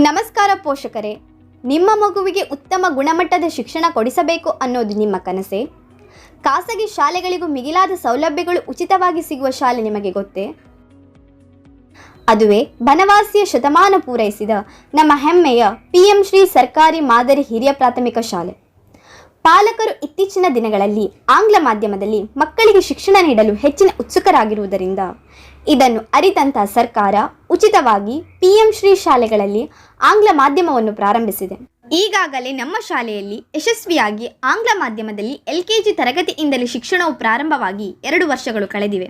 ನಮಸ್ಕಾರ ಪೋಷಕರೇ, ನಿಮ್ಮ ಮಗುವಿಗೆ ಉತ್ತಮ ಗುಣಮಟ್ಟದ ಶಿಕ್ಷಣ ಕೊಡಿಸಬೇಕು ಅನ್ನೋದು ನಿಮ್ಮ ಕನಸೇ? ಖಾಸಗಿ ಶಾಲೆಗಳಿಗೂ ಮಿಗಿಲಾದ ಸೌಲಭ್ಯಗಳು ಉಚಿತವಾಗಿ ಸಿಗುವ ಶಾಲೆ ನಿಮಗೆ ಗೊತ್ತೇ? ಅದುವೇ ಬನವಾಸಿಯ ಶತಮಾನ ಪೂರೈಸಿದ ನಮ್ಮ ಹೆಮ್ಮೆಯ PM ಶ್ರೀ ಸರ್ಕಾರಿ ಮಾದರಿ ಹಿರಿಯ ಪ್ರಾಥಮಿಕ ಶಾಲೆ. ಪಾಲಕರು ಇತ್ತೀಚಿನ ದಿನಗಳಲ್ಲಿ ಆಂಗ್ಲ ಮಾಧ್ಯಮದಲ್ಲಿ ಮಕ್ಕಳಿಗೆ ಶಿಕ್ಷಣ ನೀಡಲು ಹೆಚ್ಚಿನ ಉತ್ಸುಕರಾಗಿರುವುದರಿಂದ ಇದನ್ನು ಅರಿತಂತ ಸರ್ಕಾರ ಉಚಿತವಾಗಿ PM ಶ್ರೀ ಶಾಲೆಗಳಲ್ಲಿ ಆಂಗ್ಲ ಮಾಧ್ಯಮವನ್ನು ಪ್ರಾರಂಭಿಸಿದೆ. ಈಗಾಗಲೇ ನಮ್ಮ ಶಾಲೆಯಲ್ಲಿ ಯಶಸ್ವಿಯಾಗಿ ಆಂಗ್ಲ ಮಾಧ್ಯಮದಲ್ಲಿ LKG ತರಗತಿಯಿಂದಲೇ ಶಿಕ್ಷಣವು ಪ್ರಾರಂಭವಾಗಿ 2 ವರ್ಷಗಳು ಕಳೆದಿವೆ.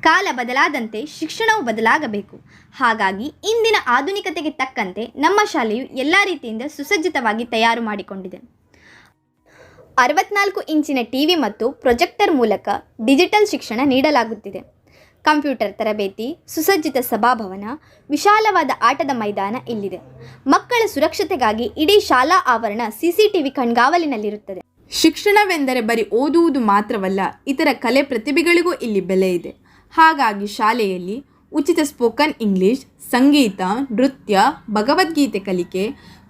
ಕಾಲ ಬದಲಾದಂತೆ ಶಿಕ್ಷಣವು ಬದಲಾಗಬೇಕು. ಹಾಗಾಗಿ ಇಂದಿನ ಆಧುನಿಕತೆಗೆ ತಕ್ಕಂತೆ ನಮ್ಮ ಶಾಲೆಯು ಎಲ್ಲ ರೀತಿಯಿಂದ ಸುಸಜ್ಜಿತವಾಗಿ ತಯಾರು ಮಾಡಿಕೊಂಡಿದೆ. 64 ಇಂಚಿನ TV ಮತ್ತು ಪ್ರೊಜೆಕ್ಟರ್ ಮೂಲಕ ಡಿಜಿಟಲ್ ಶಿಕ್ಷಣ ನೀಡಲಾಗುತ್ತಿದೆ. ಕಂಪ್ಯೂಟರ್ ತರಬೇತಿ, ಸುಸಜ್ಜಿತ ಸಭಾಭವನ, ವಿಶಾಲವಾದ ಆಟದ ಮೈದಾನ ಇಲ್ಲಿದೆ. ಮಕ್ಕಳ ಸುರಕ್ಷತೆಗಾಗಿ ಇಡೀ ಶಾಲಾ ಆವರಣ CCTV ಕಣ್ಗಾವಲಿನಲ್ಲಿರುತ್ತದೆ. ಶಿಕ್ಷಣವೆಂದರೆ ಬರೀ ಓದುವುದು ಮಾತ್ರವಲ್ಲ, ಇತರ ಕಲೆ ಪ್ರತಿಭೆಗಳಿಗೂ ಇಲ್ಲಿ ಬೆಲೆ ಇದೆ. ಹಾಗಾಗಿ ಶಾಲೆಯಲ್ಲಿ ಉಚಿತ ಸ್ಪೋಕನ್ ಇಂಗ್ಲಿಷ್, ಸಂಗೀತ, ನೃತ್ಯ, ಭಗವದ್ಗೀತೆ ಕಲಿಕೆ,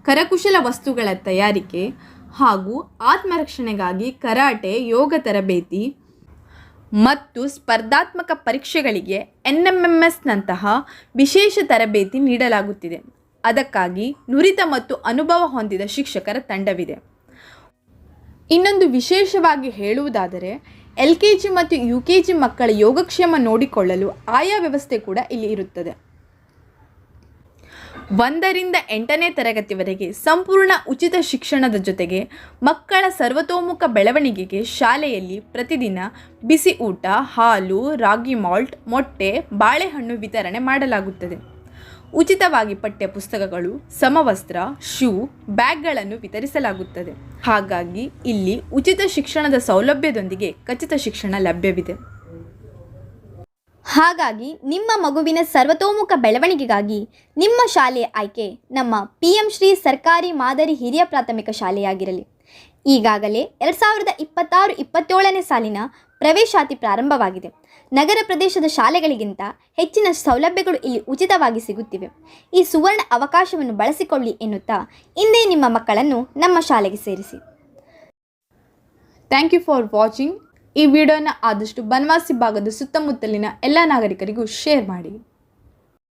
ಕರಕುಶಲ ವಸ್ತುಗಳ ತಯಾರಿಕೆ ಹಾಗೂ ಆತ್ಮರಕ್ಷಣೆಗಾಗಿ ಕರಾಟೆ, ಯೋಗ ತರಬೇತಿ ಮತ್ತು ಸ್ಪರ್ಧಾತ್ಮಕ ಪರೀಕ್ಷೆಗಳಿಗೆ NMMSನಂತಹ ವಿಶೇಷ ತರಬೇತಿ ನೀಡಲಾಗುತ್ತಿದೆ. ಅದಕ್ಕಾಗಿ ನುರಿತ ಮತ್ತು ಅನುಭವ ಹೊಂದಿದ ಶಿಕ್ಷಕರ ತಂಡವಿದೆ. ಇನ್ನೊಂದು ವಿಶೇಷವಾಗಿ ಹೇಳುವುದಾದರೆ LKG ಮತ್ತು UKG ಮಕ್ಕಳ ಯೋಗಕ್ಷೇಮ ನೋಡಿಕೊಳ್ಳಲು ಆಯಾ ವ್ಯವಸ್ಥೆ ಕೂಡ ಇಲ್ಲಿ ಇರುತ್ತದೆ. 1ರಿಂದ 8ನೇ ತರಗತಿವರೆಗೆ ಸಂಪೂರ್ಣ ಉಚಿತ ಶಿಕ್ಷಣದ ಜೊತೆಗೆ ಮಕ್ಕಳ ಸರ್ವತೋಮುಖ ಬೆಳವಣಿಗೆಗೆ ಶಾಲೆಯಲ್ಲಿ ಪ್ರತಿದಿನ ಬಿಸಿ ಊಟ, ಹಾಲು, ರಾಗಿ ಮಾಲ್ಟ್, ಮೊಟ್ಟೆ, ಬಾಳೆಹಣ್ಣು ವಿತರಣೆ ಮಾಡಲಾಗುತ್ತದೆ. ಉಚಿತವಾಗಿ ಪಠ್ಯ ಪುಸ್ತಕಗಳು, ಸಮವಸ್ತ್ರ, ಶೂ, ಬ್ಯಾಗ್ಗಳನ್ನು ವಿತರಿಸಲಾಗುತ್ತದೆ. ಹಾಗಾಗಿ ಇಲ್ಲಿ ಉಚಿತ ಶಿಕ್ಷಣದ ಸೌಲಭ್ಯದೊಂದಿಗೆ ಖಚಿತ ಶಿಕ್ಷಣ ಲಭ್ಯವಿದೆ. ಹಾಗಾಗಿ ನಿಮ್ಮ ಮಗುವಿನ ಸರ್ವತೋಮುಖ ಬೆಳವಣಿಗೆಗಾಗಿ ನಿಮ್ಮ ಶಾಲೆಯ ಆಯ್ಕೆ ನಮ್ಮ PM ಶ್ರೀ ಸರ್ಕಾರಿ ಮಾದರಿ ಹಿರಿಯ ಪ್ರಾಥಮಿಕ ಶಾಲೆಯಾಗಿರಲಿ. ಈಗಾಗಲೇ 2026-27ನೇ ಸಾಲಿನ ಪ್ರವೇಶಾತಿ ಪ್ರಾರಂಭವಾಗಿದೆ. ನಗರ ಪ್ರದೇಶದ ಶಾಲೆಗಳಿಗಿಂತ ಹೆಚ್ಚಿನ ಸೌಲಭ್ಯಗಳು ಇಲ್ಲಿ ಉಚಿತವಾಗಿ ಸಿಗುತ್ತಿವೆ. ಈ ಸುವರ್ಣ ಅವಕಾಶವನ್ನು ಬಳಸಿಕೊಳ್ಳಿ ಎನ್ನುತ್ತಾ ಇಂದೇ ನಿಮ್ಮ ಮಕ್ಕಳನ್ನು ನಮ್ಮ ಶಾಲೆಗೆ ಸೇರಿಸಿ. Thank you for watching. ಈ ವಿಡಿಯೋನ ಆದಷ್ಟು ಬನವಾಸಿ ಭಾಗದ ಸುತ್ತಮುತ್ತಲಿನ ಎಲ್ಲ ನಾಗರಿಕರಿಗೂ ಶೇರ್ ಮಾಡಿ.